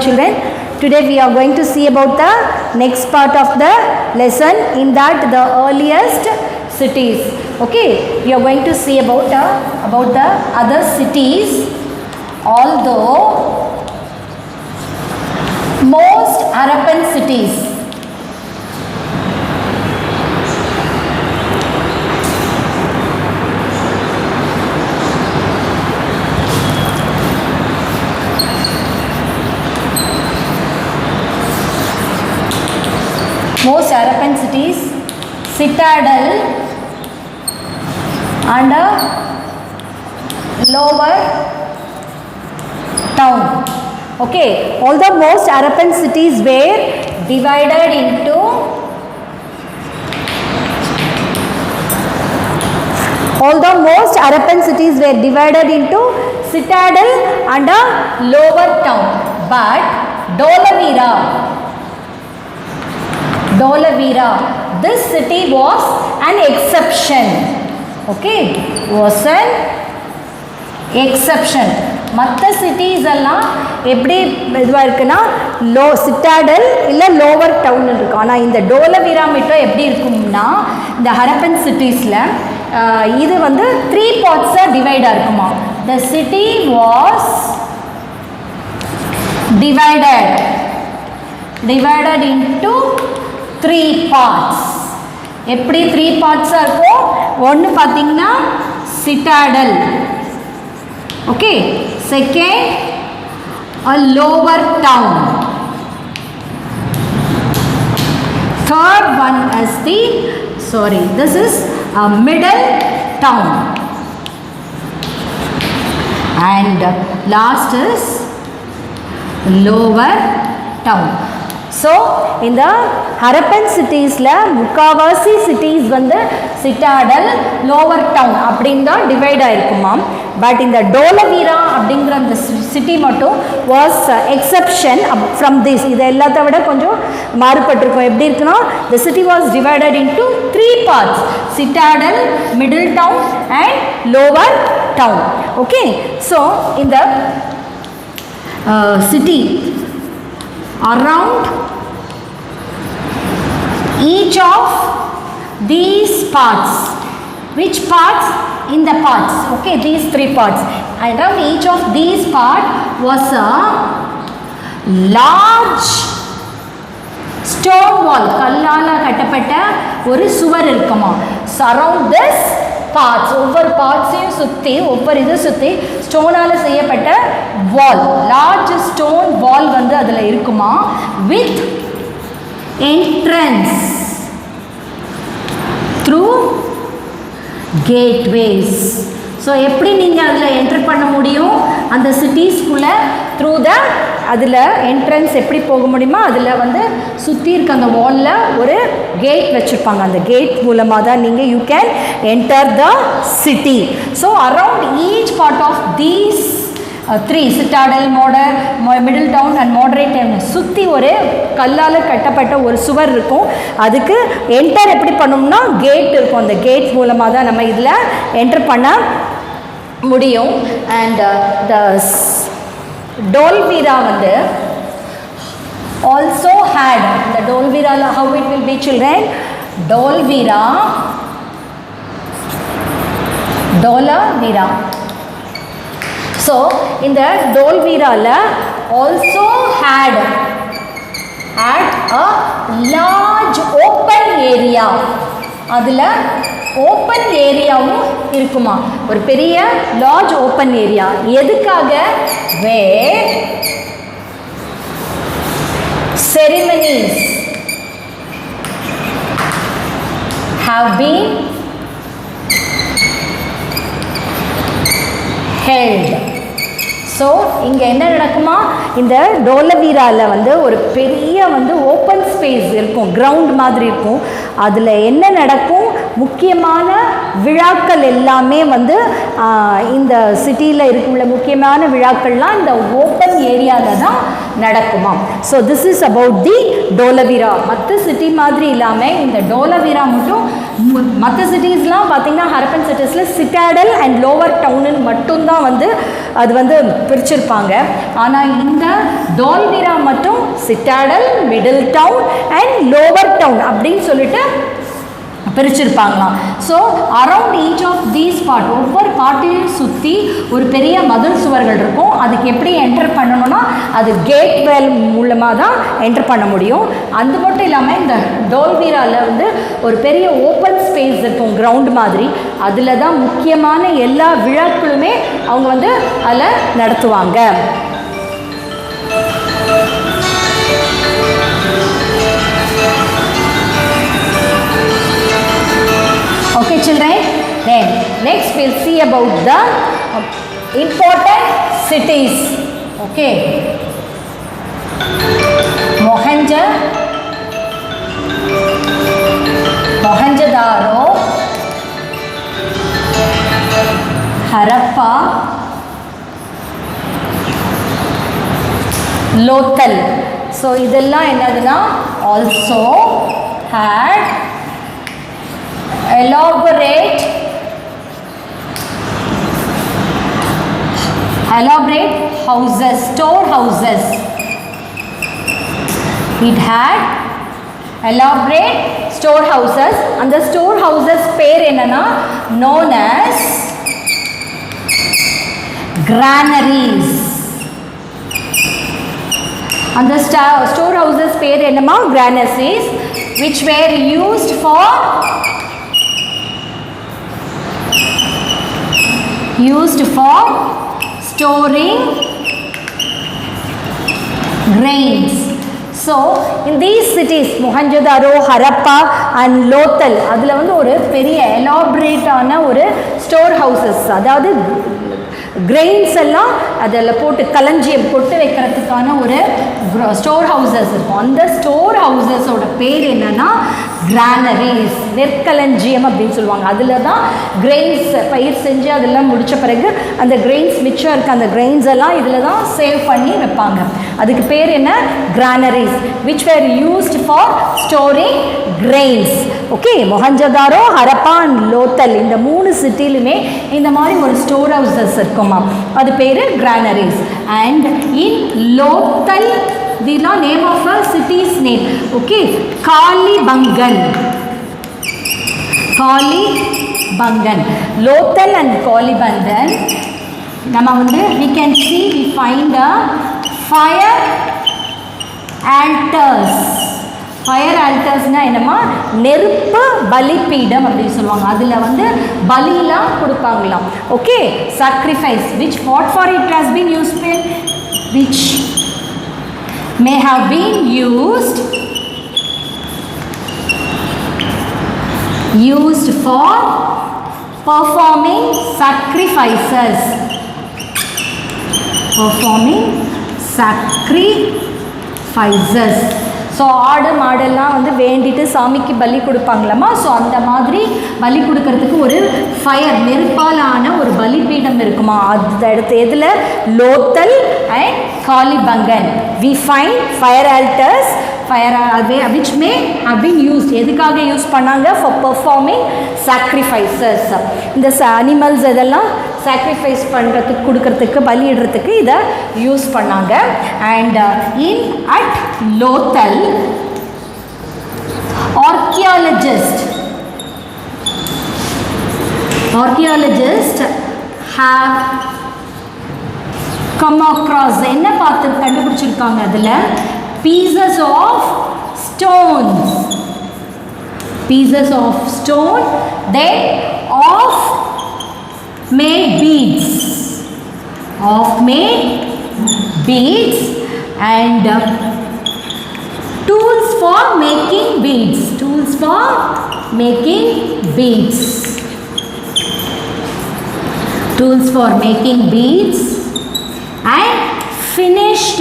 children. Today we are going to see about the next part of the lesson, in that the earliest cities. Okay, we are going to see about the other cities, although most Harappan cities. Most Harappan cities, citadel and a lower town. Okay, although most Harappan cities were divided into citadel and a lower town, but Dholavira, this city was an exception. Okay, was an exception. மற்ற cities எல்லாம் எப்படி இதுவாக இருக்குன்னா Citadel இல்லை lower down இருக்கும். ஆனால் இந்த டோலவீரா மட்டும் எப்படி இருக்கும்னா, இந்த ஹரப்பன் சிட்டிஸில் இது வந்து 3 பார்ட்ஸாக டிவைடாக இருக்குமா. த city was divided into 3 parts. எப்படி 3 பார்ட்ஸாக இருக்கும்? ஒன்று பார்த்தீங்கன்னா Citadel, okay. Second, a lower town. Third one is this is a middle town, and last is lower town. So in the Harappan cities la முக்காவாசி cities வந்து citadel lower town அப்படிங்க divide ஆயிருக்குமா. But இந்த டோலவீரா அப்படிங்கிற அந்த city மட்டும் was exception from this. இது எல்லாத்த விட கொஞ்சம் மாறுபட்டிருக்கும். எப்படி இருக்குன்னா, the city was divided into 3 parts: citadel, middle town and lower town. Okay, so in the city around each of these parts, which parts? In the parts, okay, these 3 parts, around each of these part was a large stone wall, கல்லால கட்டப்பட்ட ஒரு சுவர் இருக்குமா. surround this parts, ஒவ்வொரு பார்ட்ஸையும் சுற்றி, ஒவ்வொரு இது சுற்றி ஸ்டோனால் செய்யப்பட்ட வால், லார்ஜ் ஸ்டோன் வால் வந்து அதில் இருக்குமா. with entrance through gateways. So எப்படி நீங்கள் அதில் என்ட்ரு பண்ண முடியும் அந்த சிட்டிஸ்குள்ளே? த்ரூ த அதில் என்ட்ரன்ஸ் எப்படி போக முடியுமா, அதில் வந்து சுற்றி இருக்க அந்த வாலில் ஒரு கேட் வச்சுருப்பாங்க. அந்த கேட் மூலமாக தான் நீங்கள் you can enter the city. So around each part of these 3 citadel, middle town and moderate town சுற்றி ஒரு கல்லால் கட்டப்பட்ட ஒரு சுவர் இருக்கும். அதுக்கு என்டர் எப்படி பண்ணோம்னா கேட் இருக்கும். அந்த கேட் மூலமாக தான் நம்ம இதில் என்டர் பண்ண முடியும். அண்ட் த டோல்வீரா வந்து ஆல்சோ ஹேட், இந்த Dholavira how it will be children, Dholavira So in the Dholavira also had a large open area. அதில் ஓப்பன் ஏரியாவும் இருக்குமா, ஒரு பெரிய லார்ஜ் ஓப்பன் ஏரியா. எதுக்காக? where ceremonies have been held. So இங்கே என்ன நடக்குமா, இந்த டோலவீராவில் வந்து ஒரு பெரிய வந்து ஓப்பன் ஸ்பேஸ் இருக்கும், கிரவுண்ட் மாதிரி இருக்கும். அதில் என்ன நடக்கும், முக்கியமான விழாக்கள் எல்லாமே வந்து இந்த சிட்டியில் இருக்குள்ள முக்கியமான விழாக்கள்லாம் இந்த ஓப்பன் ஏரியாவில் தான் நடக்குமா. So this is about the Dholavira. மற்ற சிட்டி மாதிரி இல்லாமல் இந்த டோலவீரா மட்டும், மற்ற சிட்டிஸ்லாம் பார்த்திங்கன்னா ஹரப்பன் சிட்டிஸில் சிட்டாடல் அண்ட் லோவர் டவுனு மட்டும்தான் வந்து அது வந்து பிரிச்சிருப்பாங்க. ஆனால் இந்த தோல்விரா மட்டும் citadel, middle town and lower town அப்படின்னு சொல்லிட்டு பிரிச்சிருப்பாங்களாம். So around each of these part, ஒவ்வொரு பார்ட்டையும் சுற்றி ஒரு பெரிய மதில் சுவர்கள் இருக்கும். அதுக்கு எப்படி என்டர் பண்ணணும்னா அது கேட் வேல் மூலமாக தான் என்டர் பண்ண முடியும். அது மட்டும் இல்லாமல் இந்த டோல்வீராவில் வந்து ஒரு பெரிய ஓப்பன் ஸ்பேஸ் இருக்கும், கிரவுண்ட் மாதிரி. அதில் தான் முக்கியமான எல்லா விழாக்களுமே அவங்க வந்து அதில் நடத்துவாங்க. Okay children, then next we'll see about the important cities. Okay, Mohenjo-daro, Harappa, Lothal. So idella enaduna also had elaborate houses, storehouses. It had elaborate storehouses, and the storehouses pair enna known as granaries. And the storehouses pair enna granaries, which were used for storing grains. So in these cities, Mohenjo-daro, Harappa and Lothal, அதில் வந்து ஒரு பெரிய எலாபரேட்டான ஒரு store houses, அதாவது grains எல்லாம் அதில் போட்டு களஞ்சியம் கொட்டு வைக்கிறதுக்கான ஒரு ஸ்டோர் ஹவுசஸ் இருக்கும். அந்த ஸ்டோர் ஹவுசஸோட பேர் என்னன்னா கிரானரிஸ், நெற்களஞ்சியம் அப்படின்னு சொல்லுவாங்க. அதில் தான் கிரெயின்ஸ் பயிர் செஞ்சு அதெல்லாம் முடித்த பிறகு அந்த கிரெயின்ஸ் மிச்சம் இருக்க அந்த கிரெயின்ஸ் எல்லாம் இதில் தான் சேவ் பண்ணி வைப்பாங்க. அதுக்கு பேர் என்ன? Granaries, which were used for storing grains. Okay, Mohenjo-daro, Harappa and Lothal, இந்த 3 சிட்டிலுமே இந்த மாதிரி ஒரு ஸ்டோர் ஹவுசஸ் இருக்குமா, அது பேர் granaries. And in Lothal, the name of a city's name, okay, Kalibangan. Lothal and Kalibangan, நம்ம வந்து we can see, we find a fire altars. Fire ஆல்டர்ஸ்னால் என்னம்மா, நெருப்பு பலிப்பீடம் அப்படின்னு சொல்லுவாங்க. அதில் வந்து பலிலாம் கொடுப்பாங்களாம். Okay, sacrifice which what for it has been used, which may have been used for performing sacrifices. So ஆடு மாடெல்லாம் வந்து வேண்டிட்டு சாமிக்கு பலி கொடுப்பாங்களாமா. ஸோ அந்த மாதிரி பலி கொடுக்கறதுக்கு ஒரு ஃபயர், நெருப்பாலான ஒரு பலிபீடம் இருக்குமா. அந்த இடத்து எதில்? Lothal and Kalibangan. We find fire altars, which may have been used, எதுக்காக யூஸ் பண்ணாங்க? for performing sacrifices. இந்த அனிமல்ஸ் இதெல்லாம் சாக்ரிஃபைஸ் பண்ணுறதுக்கு, கொடுக்கறதுக்கு, பலியிடுறதுக்கு இதை யூஸ் பண்ணாங்க. And in at Lothal, archaeologist have come across, என்ன பார்த்து கண்டுபிடிச்சிருக்காங்க? அதில் pieces of stone, then of made beads and tools for making beads, and finished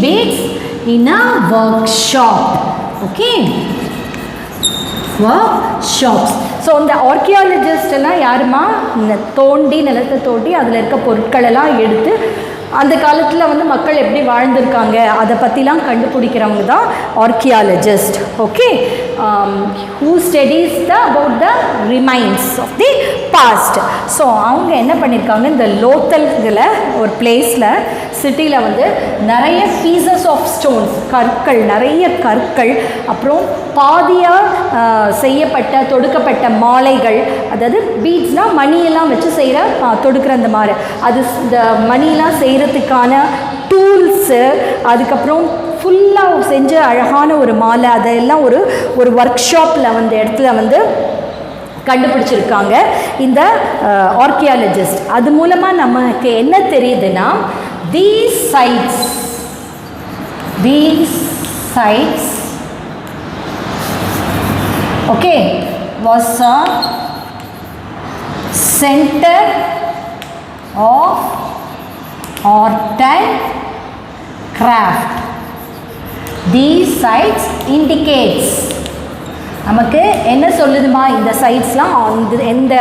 beads in a workshop. Okay, workshops. So இந்த ஆர்கியாலஜிஸ்ட் எல்லாம் யாருமா, நிலத்தை தோண்டி அதில் இருக்க பொருட்களெல்லாம் எடுத்து அந்த காலத்தில் வந்து மக்கள் எப்படி வாழ்ந்திருக்காங்க அதை பற்றிலாம் கண்டுபிடிக்கிறவங்க தான் archaeologist. Okay, who studies about the remains of the past. So அவங்க என்ன பண்ணியிருக்காங்க, இந்த லோத்தல்களை ஒரு பிளேஸில் சிட்டியில் வந்து நிறைய பீசஸ் ஆஃப் ஸ்டோன்ஸ், கற்கள், நிறைய கற்கள், அப்புறம் பாதியாக செய்யப்பட்ட தொடுக்கப்பட்ட மாலைகள், அதாவது பீட்ஸ்னால் மணியெல்லாம் வச்சு செய்கிற தொடுக்கிற அந்த மாதிரி, அது இந்த மணியெல்லாம் செய்கிறதுக்கான டூல்ஸு, அதுக்கப்புறம் ஃபுல்லாக செஞ்ச அழகான ஒரு மாலை, அதெல்லாம் ஒரு ஒர்க் ஷாப்பில் வந்து இடத்துல வந்து கண்டுபிடிச்சிருக்காங்க இந்த ஆர்கியாலஜிஸ்ட். அது மூலமாக நமக்கு என்ன தெரியுதுன்னா, these sites okay was a center of art and craft. These sites indicates, நமக்கு என்ன சொல்லுதுமா, இந்த சைட்ஸ்லாம் அந்த எந்த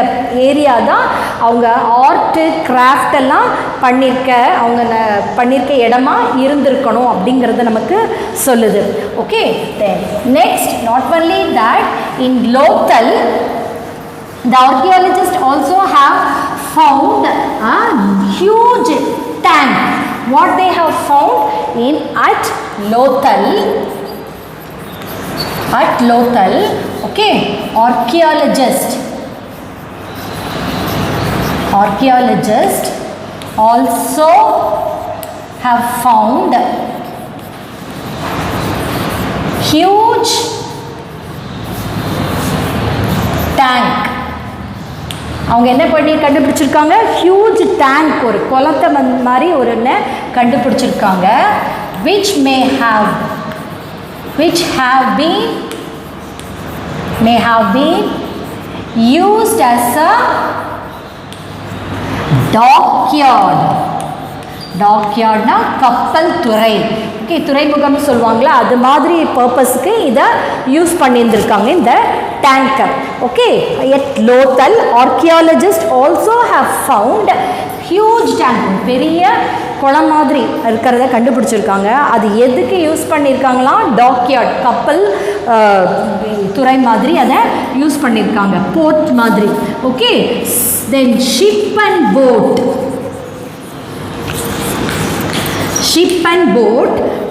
ஏரியா தான் அவங்க ஆர்ட்டு கிராஃப்ட் எல்லாம் அவங்க பண்ணியிருக்க இடமா இருந்திருக்கணும் அப்படிங்கிறத நமக்கு சொல்லுது. Okay, then next, not only that, in Lothal the archaeologists also have found a huge tank. What they have found at Lothal, okay, archaeologists also have found huge tank. அவங்க என்ன பண்ணி கண்டுபிடிச்சிருக்காங்க, ஹியூஜ் டேங்க், ஒரு குளத்தை மாதிரி ஒரு கண்டுபிடிச்சிருக்காங்க, which may have been used as a டாக்யார்ட்னா கப்பல் துறை. ஓகே, துறைமுகம் சொல்லுவாங்களா, அது மாதிரி பர்பஸ்க்கு இதை யூஸ் பண்ணியிருந்திருக்காங்க இந்த டேங்கை. Okay, at Lothal archaeologist also have found huge tank, பெரிய குளம் மாதிரி இருக்கிறத கண்டுபிடிச்சிருக்காங்க. அது எதுக்கு யூஸ் பண்ணியிருக்காங்களாம், டாக்யார்ட், கப்பல் துறை மாதிரி அதை யூஸ் பண்ணியிருக்காங்க, போர்ட் மாதிரி. Okay, then ship and boat,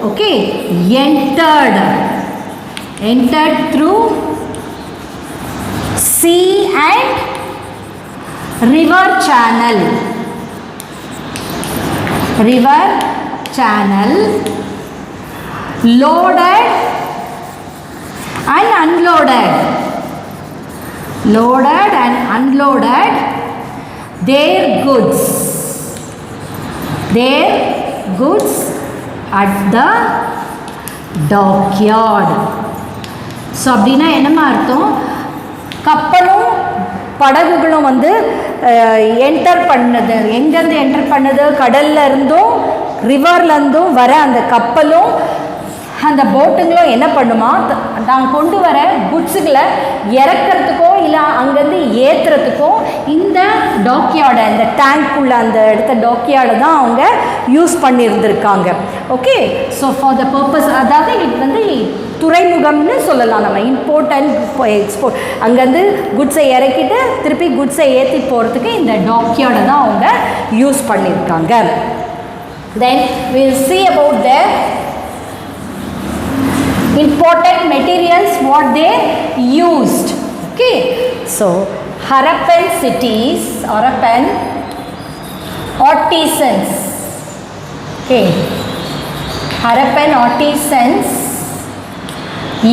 okay, entered through sea and river channel, loaded and unloaded their goods at the dockyard. So அப்படின்னா என்னமா அர்த்தம், கப்பலும் படகுகளும் வந்து என்டர் பண்ணது, எங்கேருந்து என்டர் பண்ணது, கடல்ல இருந்தும் ரிவர்லேருந்தும் வர அந்த கப்பலும் அந்த போட்டுங்களும் என்ன பண்ணுமா, நாங்கள் கொண்டு வர குட்ஸுகளை இறக்கிறதுக்கோ இல்லை அங்கேருந்து ஏற்றுறதுக்கோ இந்த டாக்யார்டை, இந்த டேங்க்குள்ள அந்த இடத்த டாக்யார்டை தான் அவங்க யூஸ் பண்ணியிருந்திருக்காங்க. Okay, so for the purpose, அதாவது இது வந்து துறைமுகம்னு சொல்லலாம் நம்ம, இம்போர்ட் அண்ட் எக்ஸ்போர்ட், அங்கேருந்து குட்ஸை இறக்கிட்டு திருப்பி குட்ஸை ஏற்றி போகிறதுக்கு இந்த டாக்யார்டை தான் அவங்க யூஸ் பண்ணியிருக்காங்க. தென் we'll see about the important materials what they used. Okay, so Harappan cities, Harappan artisans, okay, Harappan artisans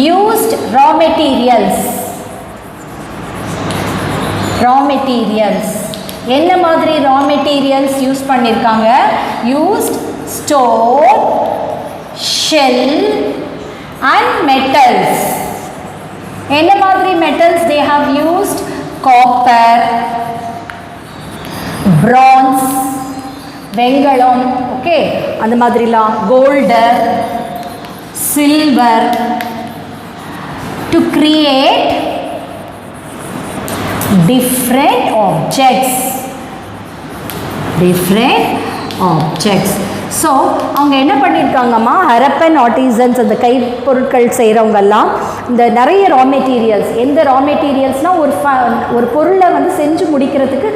used raw materials. என்ன மாதிரி raw materials யூஸ் பண்ணியிருக்காங்க, used stone, shell and metals. என்ன மாதிரி metals they have used, copper, bronze, வெங்கலம், okay, அந்த மாதிரிலாம், gold, silver, to create different objects objects. So அவங்க என்ன பண்ணியிருக்காங்கம்மா, ஹரப்பன் ஆர்டிசன்ஸ் அந்த கைப்பொருட்கள் செய்கிறவங்கெல்லாம் இந்த நிறைய ரா மெட்டீரியல்ஸ், எந்த ரா மெட்டீரியல்ஸ்னால் ஒரு பொருளை வந்து செஞ்சு முடிக்கிறதுக்கு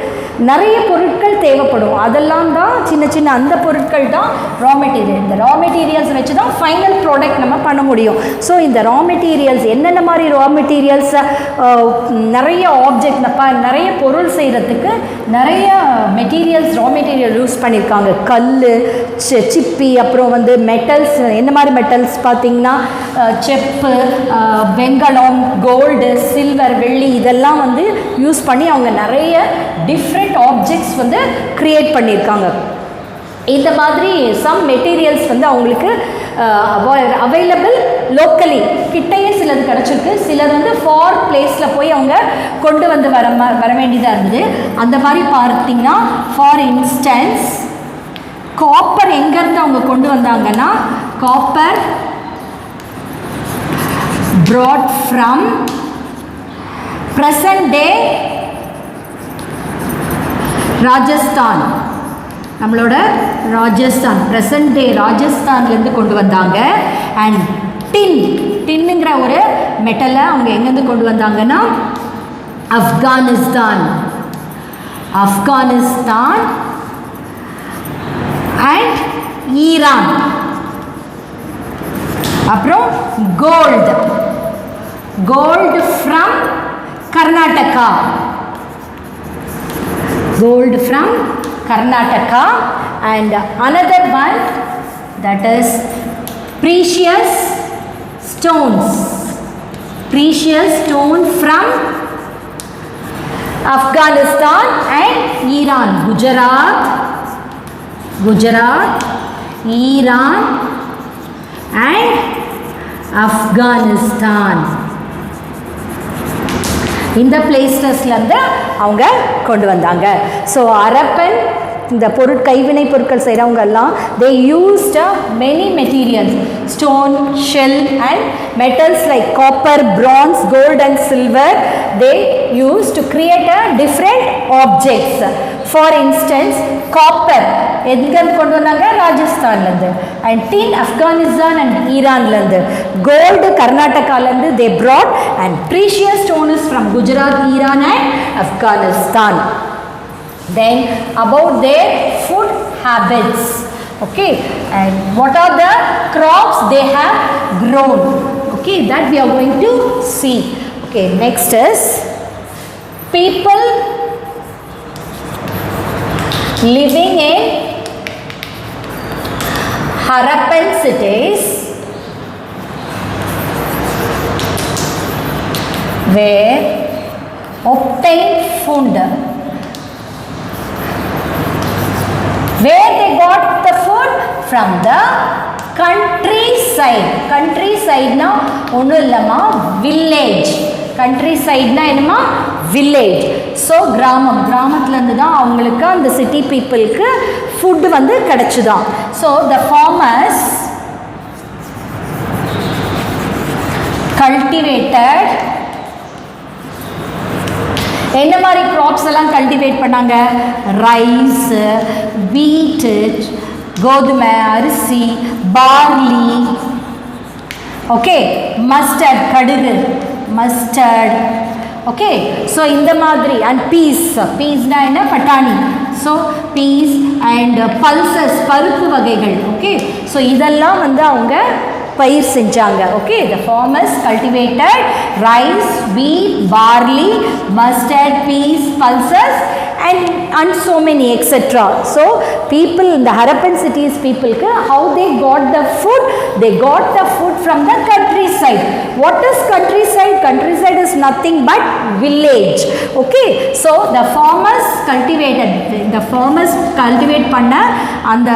நிறைய பொருட்கள் தேவைப்படும். அதெல்லாம் தான் சின்ன சின்ன அந்த பொருட்கள் தான் ரா மெட்டீரியல். இந்த ரா மெட்டீரியல்ஸ் வச்சு தான் ஃபைனல் ப்ராடக்ட் நம்ம பண்ண முடியும். ஸோ இந்த ரா மெட்டீரியல்ஸ் என்னென்ன மாதிரி ரா மெட்டீரியல்ஸ், நிறைய ஆப்ஜெக்ட் நிறைய பொருள் செய்கிறதுக்கு நிறைய மெட்டீரியல்ஸ் ரா மெட்டீரியல் யூஸ் பண்ணியிருக்காங்க. கல், சிப்பி, அப்புறம் வந்து மெட்டல்ஸ். என்ன மாதிரி மெட்டல்ஸ் பார்த்திங்கன்னா செப்பு, வெங்கலம், கோல்டு, சில்வர், வெள்ளி இதெல்லாம் வந்து யூஸ் பண்ணி அவங்க நிறைய டிஃப்ரெண்ட் ஆப்ஜெக்ட்ஸ் வந்து க்ரியேட் பண்ணியிருக்காங்க. இந்த மாதிரி சம் மெட்டீரியல்ஸ் வந்து அவங்களுக்கு அவைலபிள் லோக்கலி கிட்டையே சிலது கிடச்சிருக்கு. சிலது வந்து ஃபார் பிளேஸில் போய் அவங்க கொண்டு வந்து வர வேண்டியதாக இருந்தது. அந்த மாதிரி பார்த்திங்கன்னா ஃபார் இன்ஸ்டன்ஸ் காப்பர் எங்கேருந்து அவங்க கொண்டு வந்தாங்கன்னா, copper brought from present day Rajasthan. நம்மளோட ராஜஸ்தான், ப்ரெசன்ட் டே ராஜஸ்தான்லேருந்து கொண்டு வந்தாங்க. அண்ட் டின்னுங்கிற ஒரு மெட்டலை அவங்க எங்கேருந்து கொண்டு வந்தாங்கன்னா, ஆப்கானிஸ்தான் அண்ட் ஈரான். அப்புறம் gold from Karnataka, and another one, that is precious stone from Afghanistan and Iran. Gujarat, Iran and Afghanistan. இந்த பிளேசஸ்லேருந்து அவங்க கொண்டு வந்தாங்க. ஸோ ஹரப்பன் இந்த கைவினை பொருட்கள் செய்கிறவங்கெல்லாம் they used many materials, stone, shell and metals like copper, bronze, gold and silver. They used to create different objects. For instance, copper எங்கேருந்து கொண்டு வந்தாங்க, ராஜஸ்தான்லேருந்து. அண்ட் tin ஆப்கானிஸ்தான் அண்ட் ஈரான்லேருந்து. கோல்டு கர்நாடகாலேருந்து they brought, and precious stone is from Gujarat, Iran and Afghanistan. Then about their food habits, okay, and what are the crops they have grown, okay, that we are going to see. Okay, next is people living in Harappan cities where obtained food, where they got the food from the countryside. Countryside na onnu illama village. Countryside na enma village. So கிராமத்துல இருந்து தான் அவங்களுக்கு அந்த city பீப்புளுக்கு food வந்து கிடைச்சுதான். So the farmers cultivated, என்ன மாதிரி crops எல்லாம் கல்டிவேட் பண்ணாங்க, ரைஸ், வீட்டு, கோதுமை, அரிசி, பார்லி, ஓகே, மஸ்டர்ட், கடுகு, மஸ்டர்ட், ஓகே. ஸோ இந்த மாதிரி அண்ட் பீஸ்னா என்ன, பட்டாணி. ஸோ பீஸ் அண்ட் பல்சஸ், பருப்பு வகைகள், ஓகே. ஸோ இதெல்லாம் வந்து அவங்க பயிர் செஞ்சாங்க. Okay, the farmers cultivated rice, wheat, barley, mustard, peas, pulses and so many etc. So people in the Harappan cities people how they got the food, they got the food from the countryside. What is countryside? Countryside is nothing but village. Okay, so the farmers cultivate பண்ண அந்த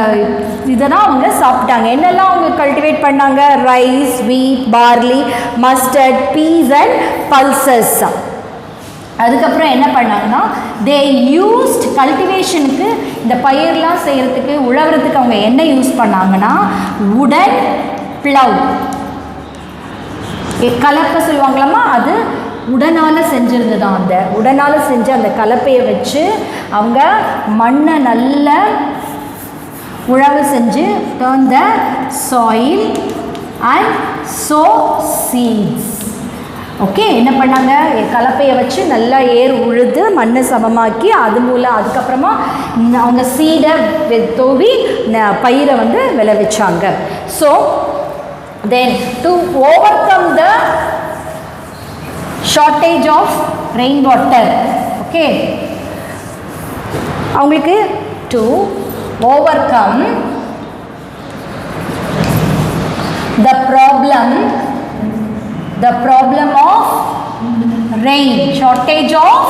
இதெல்லாம் அவங்க சாப்பிட்டாங்க. என்னெல்லாம் அவங்க cultivate பண்ணாங்க, rice, wheat, barley, mustard, peas and pulses. அதுக்கப்புறம் என்ன பண்ணாங்கன்னா, தே யூஸ்ட் கல்டிவேஷனுக்கு, இந்த பயிரெலாம் செய்கிறதுக்கு, உழவுறதுக்கு அவங்க என்ன யூஸ் பண்ணாங்கன்னா, உடன் பிளவ், கலப்பை சொல்லுவாங்களாமா, அது உடனால் செஞ்சிருந்து தான். அந்த உடனால் செஞ்ச அந்த கலப்பையை வச்சு அவங்க மண்ணை நல்லா உழவு செஞ்சு turn the soil and sow seeds. Okay, என்ன பண்ணாங்க, கலப்பையை வச்சு நல்லா ஏர் உழுது மண்ணை சமமாக்கி அது மூலம் அதுக்கப்புறமா அவங்க சீடை தூவி பயிரை வந்து விளைவிச்சாங்க. So then to overcome the shortage of rain water, okay, அவங்களுக்கு to overcome the problem of rain, shortage of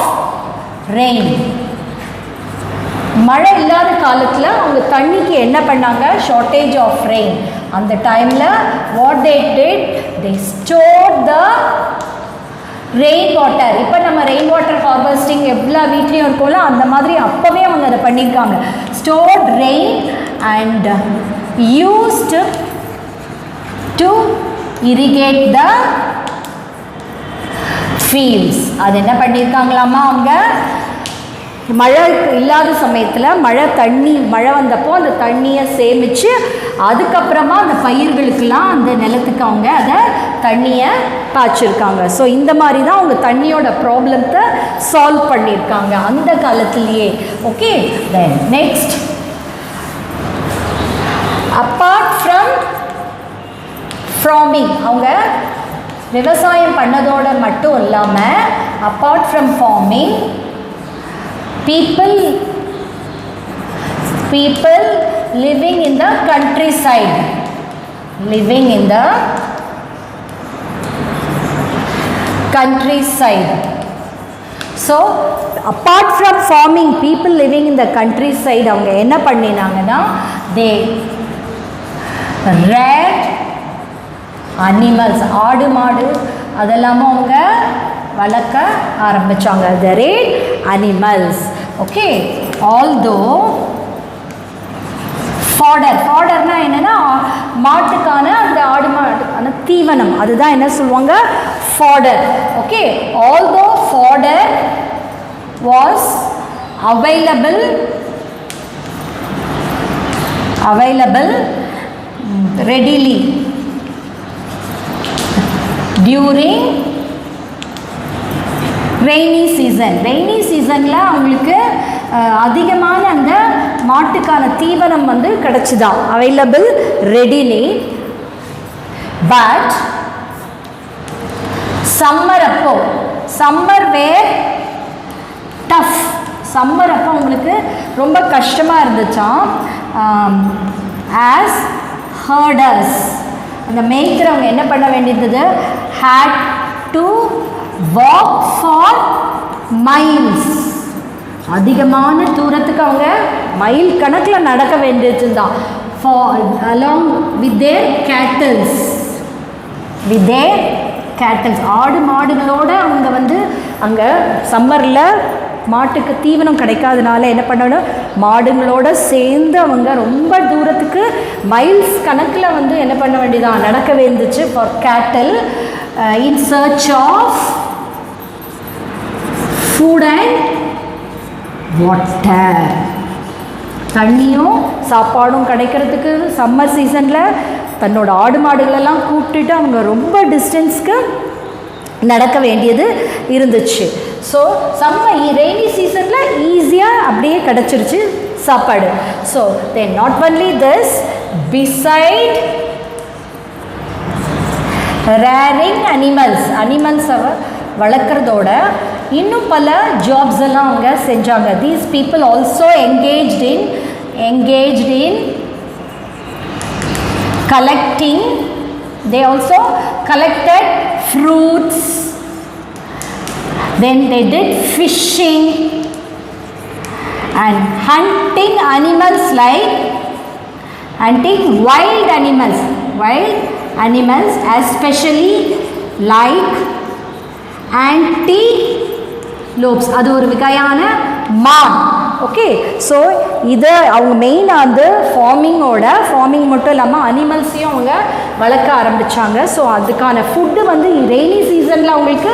rain. மழை இல்லாத காலத்தில் அவங்க தண்ணிக்கு என்ன பண்ணாங்க, ஷார்ட்டேஜ் ஆஃப் ரெயின். அந்த டைமில் what they did, they stored the rain water. இப்போ நம்ம ரெயின் வாட்டர் ஹார்வெஸ்டிங் எவ்வளோ வீட்லேயும் இருக்கோம்ல, அந்த மாதிரி அப்போவே அவங்க அதை பண்ணியிருக்காங்க. stored rain and used to irrigate the fields. அது என்ன பண்ணியிருக்காங்களாமா, அவங்க மழை இல்லாத சமயத்தில் மழை வந்தப்போ அந்த தண்ணியை சேமித்து அதுக்கப்புறமா அந்த பயிர்களுக்கெல்லாம் அந்த நிலத்துக்கு அவங்க அதை தண்ணியை பாய்ச்சிருக்காங்க. ஸோ இந்த மாதிரி தான் அவங்க தண்ணியோட ப்ராப்ளத்தை சால்வ் பண்ணியிருக்காங்க அந்த காலத்துலேயே. Okay, then next, apart from farming, அவங்க விவசாயம் பண்ணதோடு மட்டும் இல்லாமல் apart from farming people living in the countryside, so apart from farming, people living in the countryside அவங்க என்ன பண்ணினாங்கன்னா, they reared animals, ஆடு மாடு அதெல்லாம் அவங்க வளர்க்க ஆரம்பித்தாங்க. they reared animals. Okay, although ஃபாடர்னா என்னென்னா மாட்டுக்கான அந்த ஆடு மாட்டுக்கான தீவனம், அதுதான் என்ன சொல்லுவாங்க, fodder. Okay, although fodder was available readily during rainy சீசனில் அவங்களுக்கு அதிகமான அந்த மாட்டுக்கான தீவனம் வந்து கிடச்சிதான், available readily. But summer were tough, summer அப்போ அவங்களுக்கு ரொம்ப கஷ்டமாக இருந்துச்சாம். ஆஸ் ஹர்டர்ஸ், அந்த மேய்க்கிறவங்க என்ன பண்ண வேண்டியது, had to walk for miles, அதிகமான தூரத்துக்கு அவங்க மைல் கணக்கில் நடக்க வேண்டியதுதான். for along with their cattle, ஆடு மாடுகளோட அவங்க வந்து அங்கே சம்மரில் மாட்டுக்கு தீவனம் கிடைக்காதனால என்ன பண்ணணும், மாடுங்களோட சேர்ந்து அவங்க ரொம்ப தூரத்துக்கு மைல்ஸ் கணக்கில் வந்து என்ன பண்ண வேண்டியதான், நடக்க வேண்டிச்சு. for cattle in search of food and water, தண்ணியும் சாப்பாடும் கிடைக்கிறதுக்கு சம்மர் சீசனில் தன்னோட ஆடு மாடுகளெல்லாம் கூப்பிட்டுட்டு அவங்க ரொம்ப டிஸ்டன்ஸ்க்கு நடக்க வேண்டியது இருந்துச்சு. ஸோ ரெய்னி சீசனில் ஈஸியாக அப்படியே கிடச்சிருச்சு சாப்பாடு. So then not only this, beside rearing அனிமல்ஸை வளர்க்குறதோட இன்னும் பல ஜாப்ஸ் எல்லாம் அவங்க செஞ்சாங்க. தீஸ் பீப்புள் ஆல்சோ engaged in collecting. They also collected fruits. Then they did fishing and hunting animals, like hunting wild animals especially like antelopes. அது ஒரு வகையான மான். ஓகே. ஸோ இது அவங்க மெயினாக வந்து ஃபார்மிங் மட்டும் இல்லாமல் அனிமல்ஸையும் அவங்க வளர்க்க ஆரம்பித்தாங்க. ஸோ அதுக்கான ஃபுட்டு வந்து ரெய்னி சீசனில் அவங்களுக்கு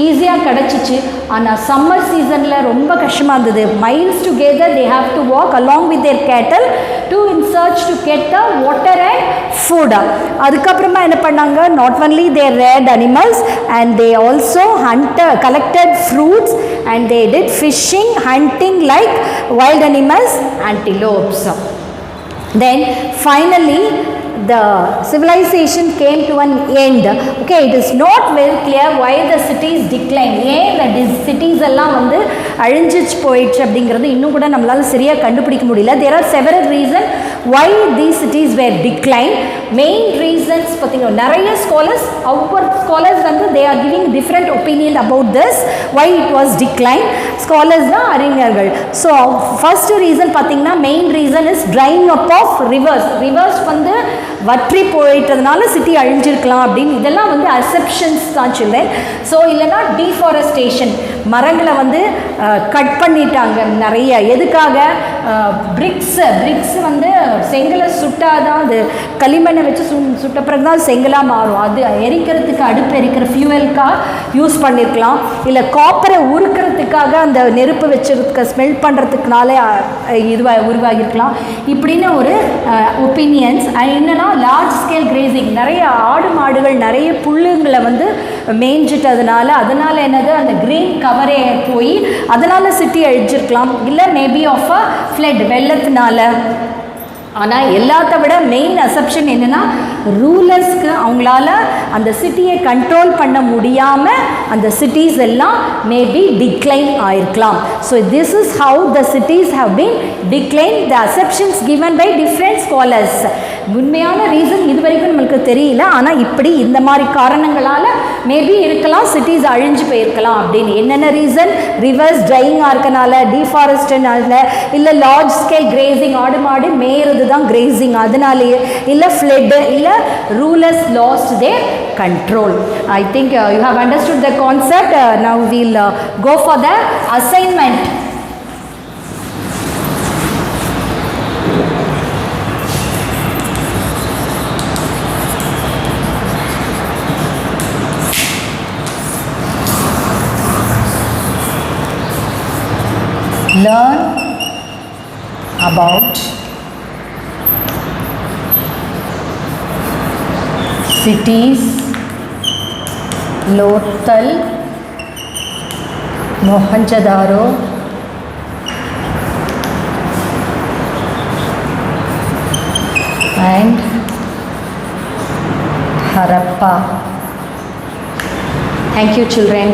ஈஸியாக கிடச்சிச்சு. ஆனால் சம்மர் சீசனில் ரொம்ப கஷ்டமாக இருந்தது. Miles together they have to walk along with their cattle to in search to get the water and food. அதுக்கப்புறமா என்ன பண்ணாங்க, not only their reared animals and they also collected fruits and they did fishing, hunting like wild animals, antelopes. Then finally the civilization came to an end. Okay, it is not very clear why the cities declined. ஏன் the cities எல்லாம் வந்து அழிஞ்சிச்சு போயிடுச்சு அப்படிங்கிறது இன்னும் கூட நம்மளால சரியாக கண்டுபிடிக்க முடியல. There are several reasons why these cities were declined. Main reasons பார்த்தீங்கன்னா நிறைய scholars வந்து they are giving different opinion about this why it was declined. Scholars தான் அறிஞர்கள். So first reason பார்த்தீங்கன்னா main reason is drying up of rivers வந்து வற்றி போயிட்டதுனால city அழிஞ்சிருக்கலாம் அப்படின்னு இதெல்லாம் வந்து அசெப்ஷன்ஸ் தான் சொல்லேன். ஸோ இல்லைனா டீஃபாரஸ்டேஷன், மரங்களை வந்து கட் பண்ணிட்டாங்க நிறைய. எதுக்காக? பிரிக்ஸ் வந்து செங்கலை சுட்டாதான், அது களிமண்ணை வச்சு சுட்ட பிறகு தான் செங்கலாக மாறும். அது எரிக்கிறதுக்கு, அடுப்பு எரிக்கிற ஃபியூவலுக்காக யூஸ் பண்ணியிருக்கலாம். இல்லை காப்பரை உருக்கிறதுக்காக அந்த நெருப்பு வச்சுருக்க ஸ்மெல் பண்ணுறதுக்குனால உருவாகியிருக்கலாம். இப்படின்னு ஒரு ஒப்பீனியன்ஸ். என்னென்னா லார்ஜ் ஸ்கேல் கிரேசிங், நிறைய ஆடு மாடுகள் நிறைய புல்லுங்களை வந்து மேய்ஞ்சிட்டதுனால அதனால் என்னது அந்த க்ரீன் கவரே போய் அதனால் சிட்டி அழிஞ்சிருக்கலாம். இல்லை மேபி ஆஃப் அ ஃப்ளட், வெள்ளத்தினால. ஆனால் எல்லாத்த விட மெயின் அசெப்ஷன் என்னென்னா ரூலர்ஸ்க்கு அவங்களால அந்த சிட்டியை கண்ட்ரோல் பண்ண முடியாமல் அந்த சிட்டிஸ் எல்லாம் மேபி டிக்ளைன் ஆயிருக்கலாம். So this is how the cities have been decline. The assumptions given by different scholars. உண்மையான ரீசன் இது வரைக்கும் நம்மளுக்கு தெரியல. ஆனால் இப்படி இந்த மாதிரி காரணங்களால் மேபி இருக்கலாம் சிட்டிஸ் அழிஞ்சு போயிருக்கலாம் அப்படின்னு. என்னென்ன ரீசன்? ரிவர்ஸ் ட்ரையிங்காக இருக்கனால, டீஃபாரஸ்டனால, இல்லை லார்ஜ் ஸ்கேல் கிரேசிங், ஆடு மாடு மேயறது தான் கிரேசிங் அதனாலேயே, இல்லை ஃப்ளட், இல்லை rulers last there control. I think you have understood the concept. Now we'll go for the assignment. Learn about cities, Lothal, Mohenjo-daro, and Harappa. Thank you, children.